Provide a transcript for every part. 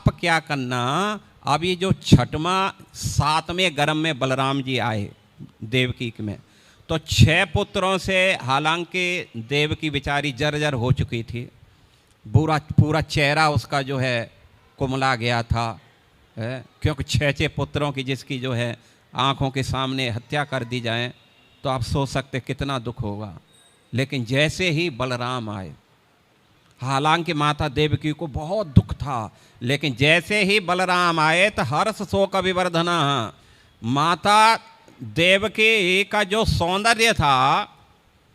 आप क्या करना, अब ये जो छठवां 7वें गर्भ में बलराम जी आए देवकी में, तो 6 पुत्रों से हालांकि देवकी बेचारी जर्जर हो चुकी थी, पूरा चेहरा उसका जो है कुमला गया था, क्योंकि 6 पुत्रों की जिसकी जो है आंखों के सामने हत्या कर दी जाए तो आप सोच सकते कितना दुख होगा। लेकिन जैसे ही बलराम आए, हालांकि माता देवकी को बहुत दुख था, लेकिन जैसे ही बलराम आए तो हर्ष शोक विवर्धना, माता देवकी का जो सौंदर्य था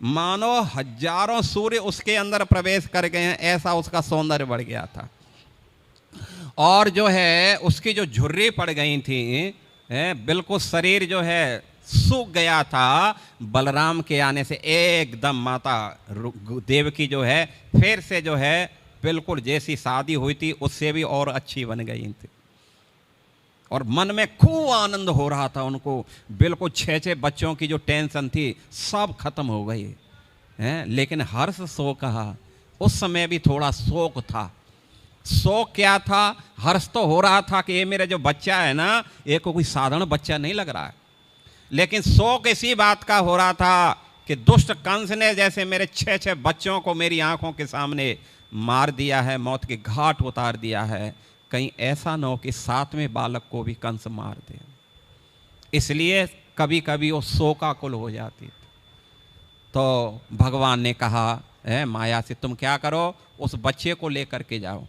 मानो हजारों सूर्य उसके अंदर प्रवेश कर गए हैं, ऐसा उसका सौंदर्य बढ़ गया था। और जो है उसकी जो झुर्री पड़ गई थी, बिल्कुल शरीर जो है सूख गया था बलराम के आने से। एकदम माता देवकी जो है फिर से जो है बिल्कुल जैसी शादी हुई थी उससे भी और अच्छी बन गई थी, और मन में खूब आनंद हो रहा था उनको। बिल्कुल 6 बच्चों की जो टेंशन थी सब खत्म हो गई है। लेकिन हर्ष शोक, उस समय भी थोड़ा शोक था। शोक क्या था? हर्ष तो हो रहा था कि ये मेरा जो बच्चा है ना, ये कोई साधारण बच्चा नहीं लग रहा है, लेकिन शोक इसी बात का हो रहा था कि दुष्ट कंस ने जैसे मेरे 6 बच्चों को मेरी आंखों के सामने मार दिया है, मौत के घाट उतार दिया है, कहीं ऐसा न हो कि 7वें बालक को भी कंस मार दे। इसलिए कभी कभी वो शोकाकुल हो जाती थी। तो भगवान ने कहा माया से तुम क्या करो, उस बच्चे को लेकर के जाओ।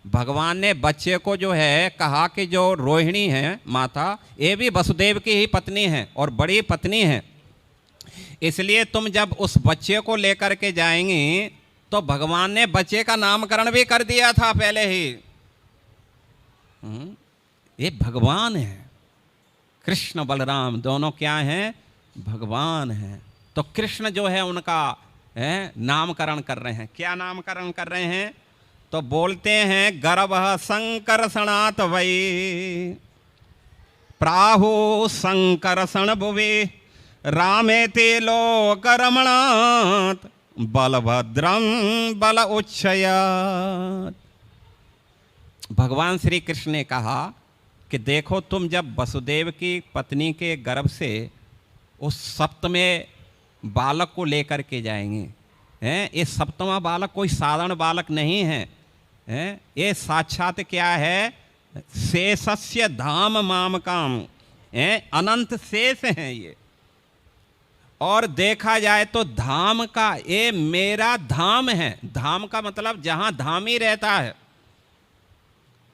भगवान ने बच्चे को जो है कहा कि जो रोहिणी है माता, ये भी वसुदेव की ही पत्नी है और बड़ी पत्नी है, इसलिए तुम जब उस बच्चे को लेकर के जाएंगी तो भगवान ने बच्चे का नामकरण भी कर दिया था पहले ही। ये भगवान है, कृष्ण बलराम दोनों क्या हैं? भगवान हैं। तो कृष्ण जो है उनका नामकरण कर रहे हैं। क्या नामकरण कर रहे हैं? तो बोलते हैं गर्भः संकर्षणात् वै प्राहु संकर्षण भुवि रामेति लोकरमणात् बलभद्रं बल उच्छयात्। भगवान श्री कृष्ण ने कहा कि देखो तुम जब वसुदेव की पत्नी के गर्भ से उस 7वें बालक को लेकर के जाएंगे, ये 7वां बालक कोई साधारण बालक नहीं है, ये साक्षात क्या है? शेषस्य धाम मामकाम, अनंत शेष हैं ये। और देखा जाए तो धाम का, ये मेरा धाम है। धाम का मतलब जहां धामी रहता है।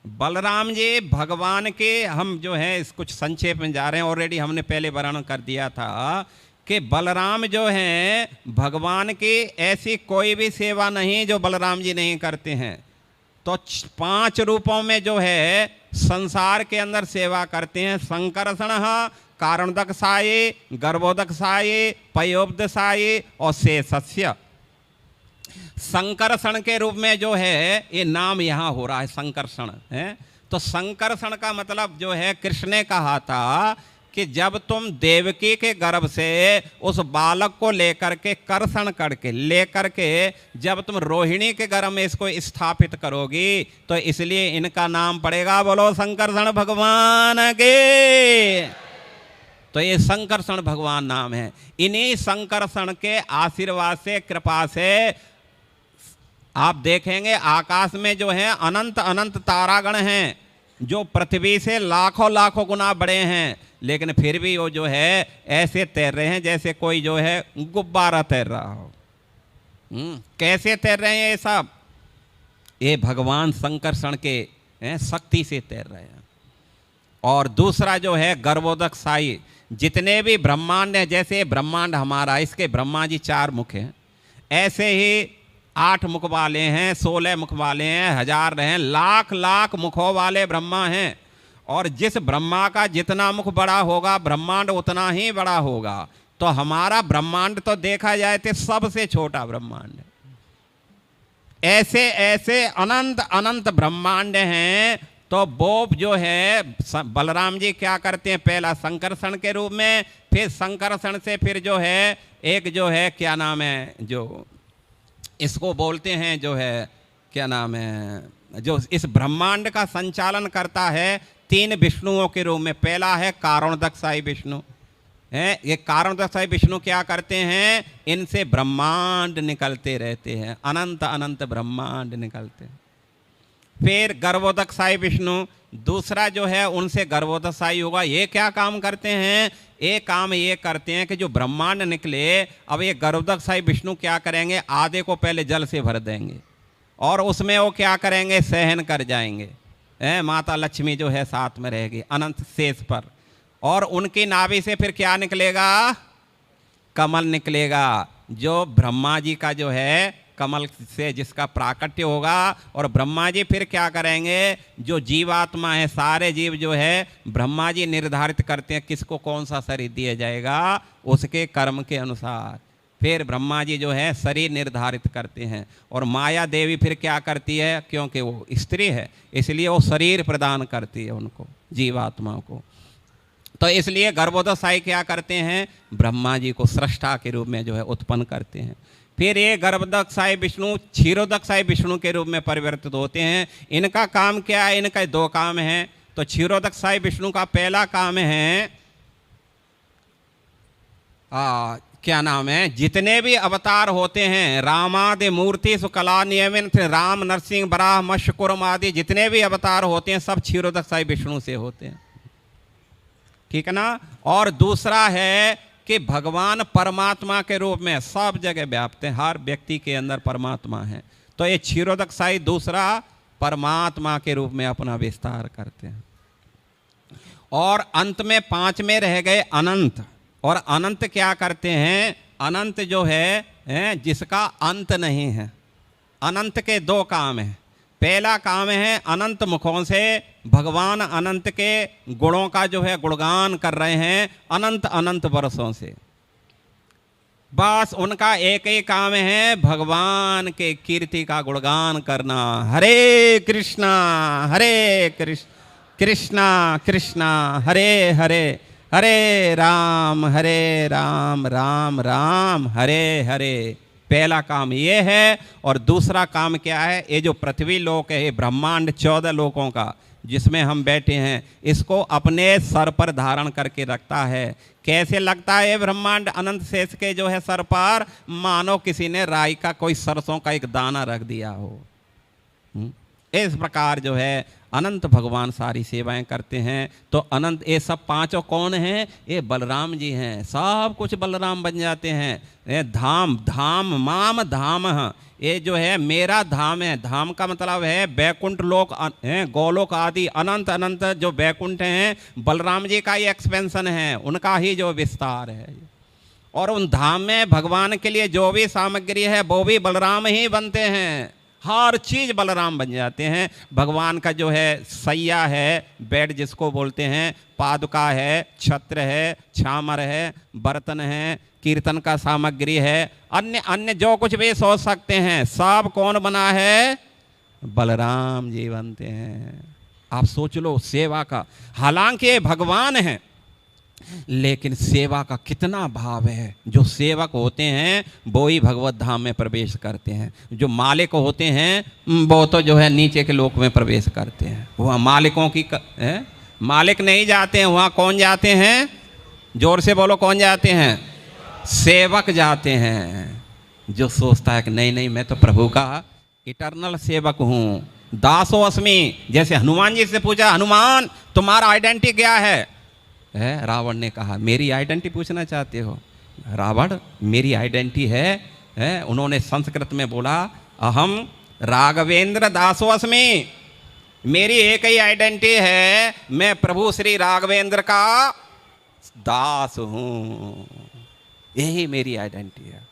बलराम जी भगवान के, हम जो है इस कुछ संक्षेप में जा रहे हैं, ऑलरेडी हमने पहले वर्णन कर दिया था कि बलराम जो हैं भगवान की ऐसी कोई भी सेवा नहीं जो बलराम जी नहीं करते हैं। तो 5 रूपों में जो है संसार के अंदर सेवा करते हैं। संकर्षण, कारणोदकसाये, गर्भोदकसाये, पयोदकसाये और शेषस्य। संकर्षण के रूप में जो है ये नाम यहाँ हो रहा है, संकर्षण है। तो संकर्षण का मतलब जो है कृष्ण ने कहा था कि जब तुम देवकी के गर्भ से उस बालक को लेकर के कर्षण करके लेकर के जब तुम रोहिणी के गर्भ में इसको स्थापित करोगी तो इसलिए इनका नाम पड़ेगा, बोलो संकर्षण भगवान के। तो ये संकर्षण भगवान नाम है। इन्हीं संकर्षण के आशीर्वाद से, कृपा से आप देखेंगे आकाश में जो है अनंत अनंत तारागण हैं जो पृथ्वी से लाखों लाखों गुना बड़े हैं, लेकिन फिर भी वो जो है ऐसे तैर रहे हैं जैसे कोई जो है गुब्बारा तैर रहा हो। कैसे तैर रहे हैं ये सब? ये भगवान संकर्षण के शक्ति से तैर रहे हैं। और दूसरा जो है गर्भोदकसाई, जितने भी ब्रह्मांड हैं, जैसे ब्रह्मांड हमारा, इसके ब्रह्मा जी 4 मुख हैं, ऐसे ही 8 मुख वाले हैं, 16 मुख वाले हैं, 1000 हैं, लाख लाख मुखों वाले ब्रह्मा हैं। और जिस ब्रह्मा का जितना मुख बड़ा होगा ब्रह्मांड उतना ही बड़ा होगा। तो हमारा ब्रह्मांड तो देखा जाए तो सबसे छोटा ब्रह्मांड है। ऐसे ऐसे अनंत अनंत ब्रह्मांड हैं। तो वो जो है बलराम जी क्या करते हैं? पहला संकर्षण के रूप में, फिर संकर्षण से फिर जो है एक जो है क्या नाम है, जो इसको बोलते हैं जो है क्या नाम है, जो इस ब्रह्मांड का संचालन करता है 3 विष्णुओं के रूप में। पहला है कारणोदकशाही विष्णु है। ये कारणोदकशाही विष्णु क्या करते हैं, इनसे ब्रह्मांड निकलते रहते हैं, अनंत अनंत ब्रह्मांड निकलते हैं। फिर गर्भोदकशाही विष्णु दूसरा जो है, उनसे गर्भोदकशाही होगा। ये क्या काम करते हैं, एक काम ये करते हैं कि जो ब्रह्मांड निकले, अब ये गर्भोदकशाही विष्णु क्या करेंगे, आधे को पहले जल से भर देंगे और उसमें वो क्या करेंगे, सहन कर जाएंगे। माता लक्ष्मी जो है साथ में रहेगी अनंत शेष पर, और उनकी नाभि से फिर क्या निकलेगा, कमल निकलेगा, जो ब्रह्मा जी का जो है कमल से जिसका प्राकट्य होगा। और ब्रह्मा जी फिर क्या करेंगे, जो जीवात्मा है, सारे जीव जो है ब्रह्मा जी निर्धारित करते हैं किसको कौन सा शरीर दिया जाएगा, उसके कर्म के अनुसार फिर ब्रह्मा जी जो है शरीर निर्धारित करते हैं। और माया देवी फिर क्या करती है, क्योंकि वो स्त्री है इसलिए वो शरीर प्रदान करती है उनको, जीवात्माओं को। तो इसलिए गर्भोदकशाही क्या करते हैं, ब्रह्मा जी को सृष्टा के रूप में जो है उत्पन्न करते हैं। फिर ये गर्भोदकशाही विष्णु क्षीरोदकशाही विष्णु के रूप में परिवर्तित होते हैं। इनका काम क्या है, इनका 2 काम हैं। तो क्षीरोदकशाही विष्णु का पहला काम है, क्या नाम है, जितने भी अवतार होते हैं, रामादि मूर्ति सुकला नियमित, राम नरसिंह बराह मत्स्य कूर्म आदि जितने भी अवतार होते हैं सब क्षीरोदकशाही विष्णु से होते हैं, ठीक है ना। और दूसरा है कि भगवान परमात्मा के रूप में सब जगह व्याप्त है, हर व्यक्ति के अंदर परमात्मा है। तो ये क्षीरोदकशाही दूसरा परमात्मा के रूप में अपना विस्तार करते हैं। और अंत में 5 में रह गए अनंत। और अनंत क्या करते हैं, अनंत जो है जिसका अंत नहीं है। अनंत के 2 काम हैं। पहला काम है अनंत मुखों से भगवान अनंत के गुणों का जो है गुणगान कर रहे हैं अनंत अनंत वर्षों से। बस उनका एक ही काम है, भगवान के कीर्ति का गुणगान करना। हरे कृष्णा कृष्णा कृष्णा हरे हरे, हरे राम राम राम हरे हरे। पहला काम ये है। और दूसरा काम क्या है, ये जो पृथ्वी लोक है, ये ब्रह्मांड 14 लोकों का जिसमें हम बैठे हैं, इसको अपने सर पर धारण करके रखता है। कैसे लगता है ये ब्रह्मांड अनंत शेष के जो है सर पर, मानो किसी ने राई का कोई सरसों का एक दाना रख दिया हो। इस प्रकार जो है अनंत भगवान सारी सेवाएं करते हैं। तो अनंत ये सब 5 कौन हैं, ये बलराम जी हैं। सब कुछ बलराम बन जाते हैं। ये धाम धाम माम धाम, ये जो है मेरा धाम है। धाम का मतलब है बैकुंठ लोक, गोलोक आदि अनंत अनंत जो बैकुंठ हैं, बलराम जी का ही एक्सपेंशन है, उनका ही जो विस्तार है। और उन धाम में भगवान के लिए जो भी सामग्री है वो भी बलराम ही बनते हैं। हर चीज़ बलराम बन जाते हैं। भगवान का जो है सैया है, बेड जिसको बोलते हैं, पादुका है, छत्र है, छामर है, बर्तन है, कीर्तन का सामग्री है, अन्य अन्य जो कुछ भी सोच सकते हैं, सब कौन बना है, बलराम जी बनते हैं। आप सोच लो सेवा का, हालांकि भगवान है लेकिन सेवा का कितना भाव है। जो सेवक होते हैं वो ही भगवत धाम में प्रवेश करते हैं। जो मालिक होते हैं वो तो जो है नीचे के लोक में प्रवेश करते हैं। वहाँ मालिकों की मालिक नहीं जाते हैं, वहाँ कौन जाते हैं, जोर से बोलो, कौन जाते हैं, सेवक जाते हैं। जो सोचता है कि नहीं नहीं मैं तो प्रभु का इटर्नल सेवक हूँ, दासो अस्मि। जैसे हनुमान जी से पूछा, हनुमान तुम्हारा आइडेंटिटी क्या है, रावण ने कहा मेरी आइडेंटिटी पूछना चाहते हो, रावण मेरी आइडेंटिटी है, उन्होंने संस्कृत में बोला अहम राघवेंद्र दासो अस्मि। मेरी एक ही आइडेंटिटी है, मैं प्रभु श्री राघवेंद्र का दास हूँ, यही मेरी आइडेंटिटी है।